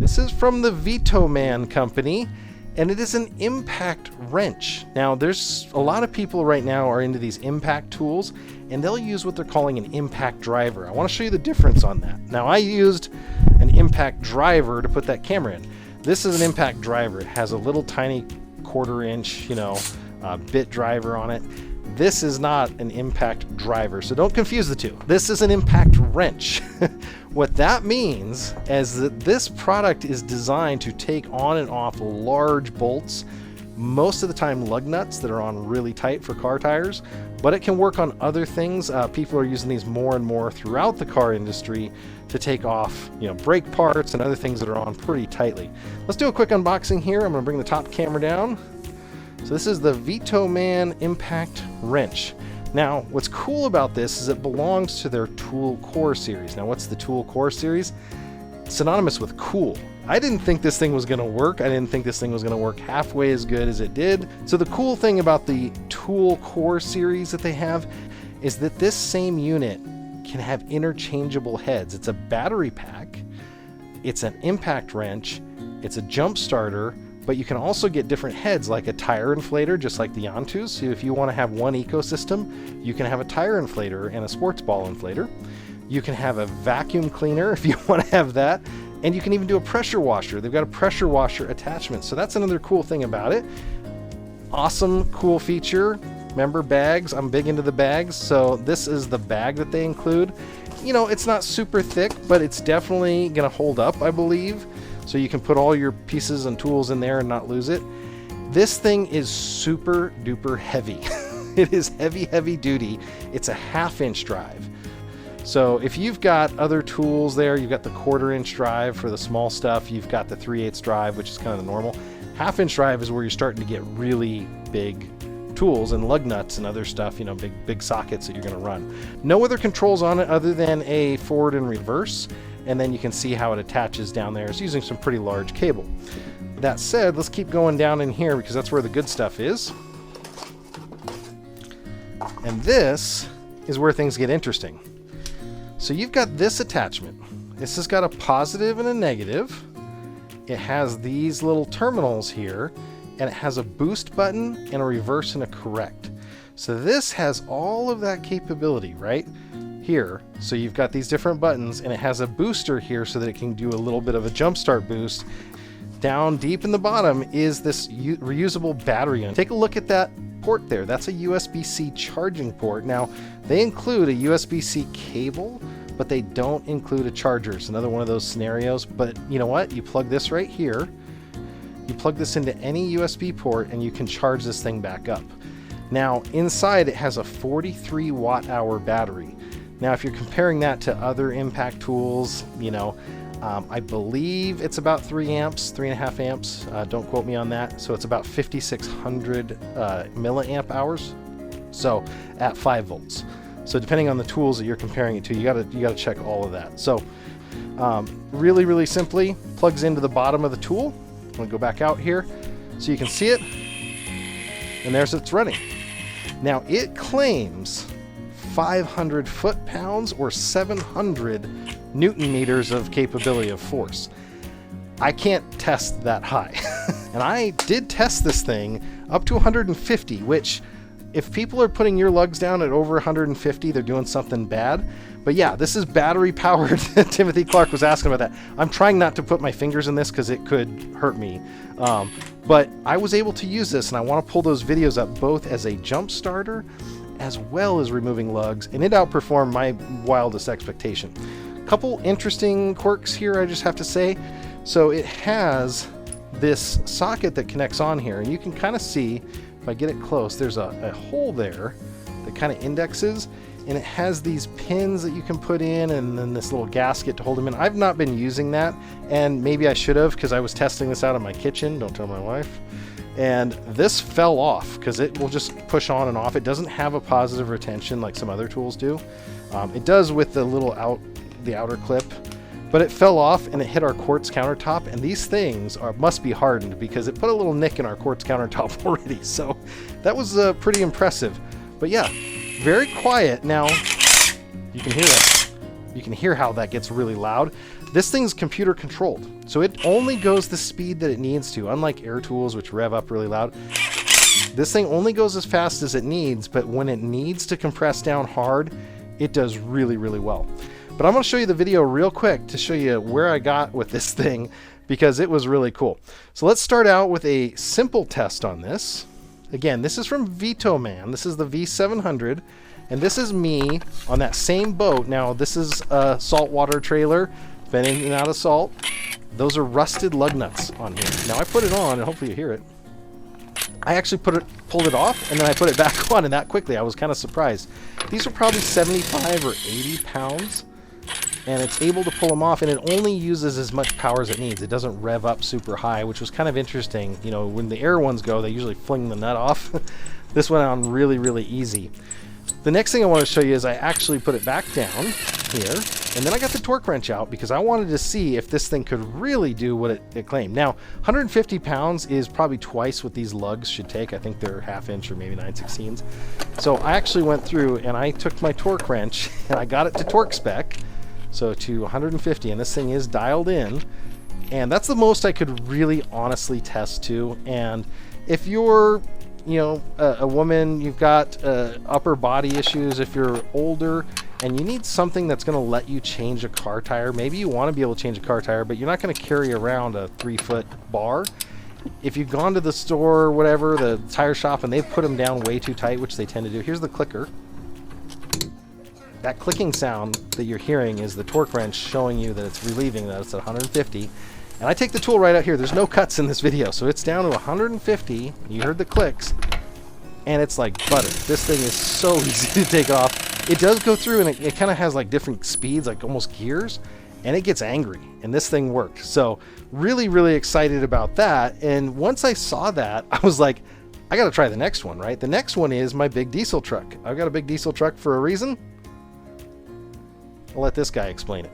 This is from the VTOMAN company, and it is an impact wrench. Now, there's a lot of people right now are into these impact tools, and they'll use what they're calling an impact driver. I want to show you the difference on that. Now, I used an impact driver to put that camera in. This is an impact driver. It has a little tiny 1/4 inch, bit driver on it. This is not an impact driver, so don't confuse the two. This is an impact wrench. What that means is that this product is designed to take on and off large bolts, most of the time lug nuts that are on really tight for car tires, but it can work on other things. People are using these more and more throughout the car industry to take off, brake parts and other things that are on pretty tightly. Let's do a quick unboxing here. I'm gonna bring the top camera down. So this is the VTOMAN Impact Wrench. Now, what's cool about this is it belongs to their Tool Core series. Now, what's the Tool Core series? Synonymous with cool. I didn't think this thing was gonna work. I didn't think this thing was gonna work halfway as good as it did. So the cool thing about the Tool Core series that they have is that this same unit can have interchangeable heads. It's a battery pack, it's an impact wrench, it's a jump starter, but you can also get different heads like a tire inflator, just like the Ontos. So if you want to have one ecosystem, you can have a tire inflator and a sports ball inflator. You can have a vacuum cleaner if you want to have that. And you can even do a pressure washer. They've got a pressure washer attachment. So that's another cool thing about it. Awesome, cool feature. Remember bags? I'm big into the bags. So this is the bag that they include. It's not super thick, but it's definitely going to hold up, I believe. So you can put all your pieces and tools in there and not lose it. This thing is super duper heavy. It is heavy, heavy duty. It's a 1/2 inch drive. So if you've got other tools there, you've got the 1/4 inch drive for the small stuff, you've got the 3/8 drive, which is kind of the normal. 1/2 inch drive is where you're starting to get really big tools and lug nuts and other stuff, big sockets that you're gonna run. No other controls on it other than a forward and reverse. And then you can see how it attaches down there. It's using some pretty large cable. That said, let's keep going down in here because that's where the good stuff is. And this is where things get interesting. So you've got this attachment. This has got a positive and a negative. It has these little terminals here, and it has a boost button and a reverse and a correct. So this has all of that capability right here. So you've got these different buttons, and it has a booster here so that it can do a little bit of a jump start boost. Down deep in the bottom is this reusable battery unit. Take a look at that port there. That's a USB-C charging port. Now, they include a USB-C cable, but they don't include a charger. It's another one of those scenarios, but you know what? You plug this right here, you plug this into any USB port, and you can charge this thing back up. Now, inside it has a 43 watt-hour battery. Now, if you're comparing that to other impact tools, I believe it's about 3 amps, 3.5 amps. Don't quote me on that. So it's about 5,600 milliamp hours. So at 5 volts. So depending on the tools that you're comparing it to, you gotta check all of that. So really, really simply plugs into the bottom of the tool. I'm gonna go back out here so you can see it. And there's it's running. Now it claims 500 foot-pounds or 700 Newton meters of capability of force. I can't test that high. And I did test this thing up to 150, which if people are putting your lugs down at over 150, they're doing something bad. But yeah, this is battery powered. Timothy Clark was asking about that. I'm trying not to put my fingers in this because it could hurt me. But I was able to use this, and I want to pull those videos up both as a jump starter as well as removing lugs, and it outperformed my wildest expectation. Couple interesting quirks here, I just have to say. So it has this socket that connects on here, and you can kind of see, if I get it close, there's a hole there that kind of indexes, and it has these pins that you can put in, and then this little gasket to hold them in. I've not been using that, and maybe I should have, because I was testing this out in my kitchen, don't tell my wife. And this fell off because it will just push on and off. It doesn't have a positive retention like some other tools do. It does with the little the outer clip, but it fell off and it hit our quartz countertop. And these things must be hardened because it put a little nick in our quartz countertop already. So that was pretty impressive. But yeah, very quiet. Now you can hear that. You can hear how that gets really loud. This thing's computer controlled, so it only goes the speed that it needs to. Unlike air tools, which rev up really loud, this thing only goes as fast as it needs, but when it needs to compress down hard, it does really, really well. But I'm going to show you the video real quick to show you where I got with this thing, because it was really cool. So let's start out with a simple test on this. Again, this is from VTOMAN. This is the V700, and this is me on that same boat. Now, this is a saltwater trailer, been in and out of salt. Those are rusted lug nuts on here. Now, I put it on, and hopefully you hear it. I actually pulled it off, and then I put it back on, and that quickly. I was kind of surprised. These are probably 75 or 80 pounds, and it's able to pull them off, and it only uses as much power as it needs. It doesn't rev up super high, which was kind of interesting. You know, when the air ones go, they usually fling the nut off. This went on really, really easy. The next thing I want to show you is I actually put it back down here, and then I got the torque wrench out because I wanted to see if this thing could really do what it claimed. Now, 150 pounds is probably twice what these lugs should take. I think they're 1/2 inch or maybe 9/16. So I actually went through and I took my torque wrench and I got it to torque spec, so to 150, and this thing is dialed in, and that's the most I could really honestly test to. And if you're a woman, you've got upper body issues, if you're older and you need something that's going to let you change a car tire, maybe you want to be able to change a car tire, but you're not going to carry around a 3-foot bar. If you've gone to the store or whatever, the tire shop, and they've put them down way too tight, which they tend to do. Here's the clicker. That clicking sound that you're hearing is the torque wrench showing you that it's relieving, that it's at 150. And I take the tool right out here. There's no cuts in this video, so it's down to 150. You heard the clicks, and it's like butter. This thing is so easy to take off. It does go through, and it kind of has like different speeds, like almost gears, and it gets angry, and this thing worked. So really, really excited about that. And once I saw that, I was like, I got to try the next one, right? The next one is my big diesel truck. I've got a big diesel truck for a reason. I'll let this guy explain it.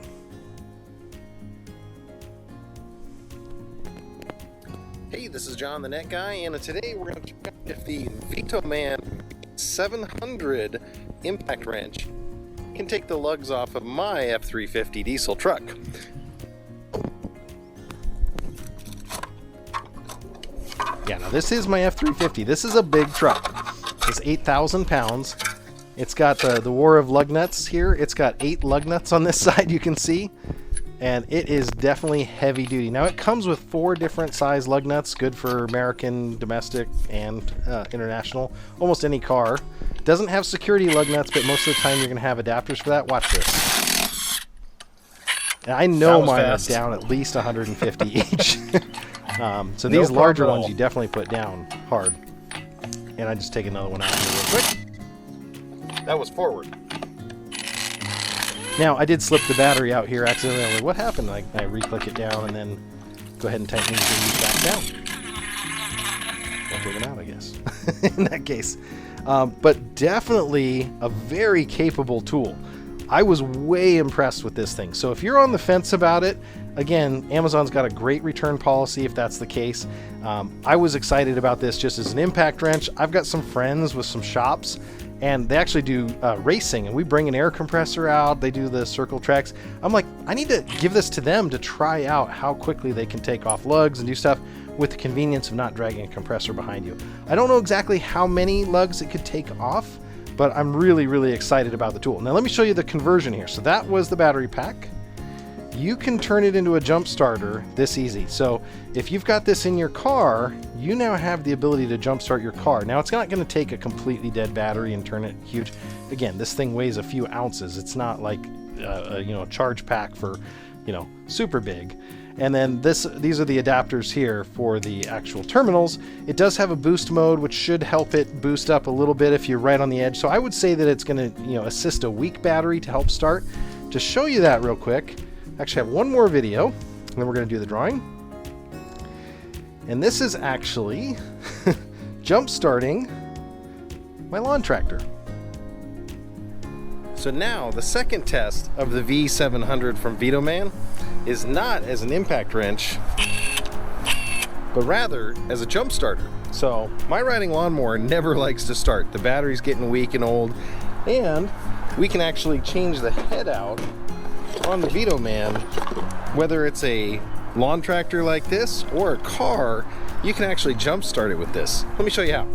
Hey, this is John the Net Guy, and today we're going to check out if the VTOMAN V700 impact wrench can take the lugs off of my F350 diesel truck. Yeah, now this is my F350. This is a big truck. It's 8,000 pounds. It's got the war of lug nuts here. It's got 8 lug nuts on this side, you can see. And it is definitely heavy duty. Now it comes with 4 different size lug nuts, good for American, domestic, and international. Almost any car. Doesn't have security lug nuts, but most of the time you're going to have adapters for that. Watch this. And I know mine are down at least 150 each. So these larger ones you definitely put down hard. And I just take another one out here real quick. That was forward. Now, I did slip the battery out here accidentally. What happened? I re-click it down and then go ahead and tighten these back down. I'll take them out, I guess, in that case. But definitely a very capable tool. I was way impressed with this thing. So if you're on the fence about it, again, Amazon's got a great return policy if that's the case. I was excited about this just as an impact wrench. I've got some friends with some shops, and they actually do racing, and we bring an air compressor out. They do the circle tracks. I'm like, I need to give this to them to try out how quickly they can take off lugs and do stuff with the convenience of not dragging a compressor behind you. I don't know exactly how many lugs it could take off, but I'm really, really excited about the tool. Now let me show you the conversion here. So that was the battery pack. You can turn it into a jump starter this easy. So if you've got this in your car, you now have the ability to jump start your car. Now it's not going to take a completely dead battery and turn it huge. Again, this thing weighs a few ounces. It's not like a charge pack for super big. And then these are the adapters here for the actual terminals. It does have a boost mode, which should help it boost up a little bit if you're right on the edge. So I would say that it's going to assist a weak battery to help start. To show you that real quick, I actually have one more video, and then we're going to do the drawing. And this is actually jump starting my lawn tractor. So now the second test of the V700 from VTOMAN is not as an impact wrench, but rather as a jump starter. So my riding lawnmower never likes to start. The battery's getting weak and old, and we can actually change the head out on the VTOMAN, whether it's a lawn tractor like this or a car, you can actually jump start it with this. Let me show you how.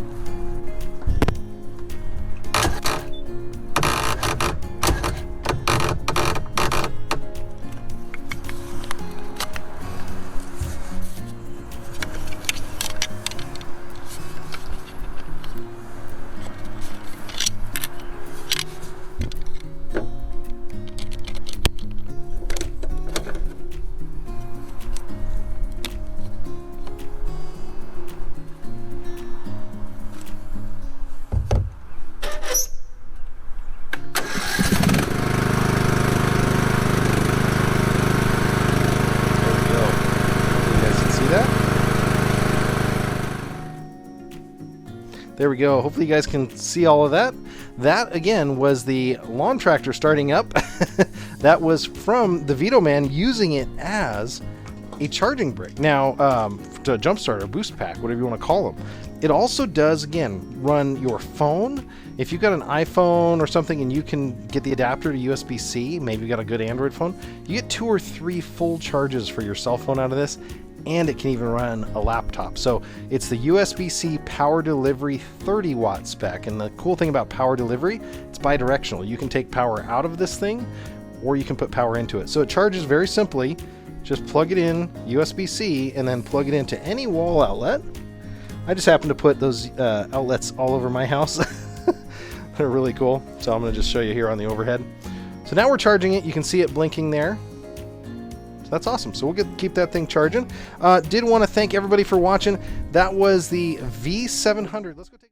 There we go. Hopefully you guys can see all of that. That, again, was the lawn tractor starting up. That was from the VTOMAN using it as a charging brick. Now, to jumpstart or boost pack, whatever you want to call them. It also does, again, run your phone. If you've got an iPhone or something and you can get the adapter to USB-C, maybe you've got a good Android phone, you get 2 or 3 full charges for your cell phone out of this. And it can even run a laptop. So it's the USB-C power delivery 30 watt spec. And the cool thing about power delivery, it's bi-directional. You can take power out of this thing or you can put power into it. So it charges very simply. Just plug it in USB-C and then plug it into any wall outlet. I just happen to put those outlets all over my house. They're really cool. So I'm going to just show you here on the overhead. So now we're charging it. You can see it blinking there. That's awesome. So we'll keep that thing charging. Did want to thank everybody for watching. That was the V700. Let's go take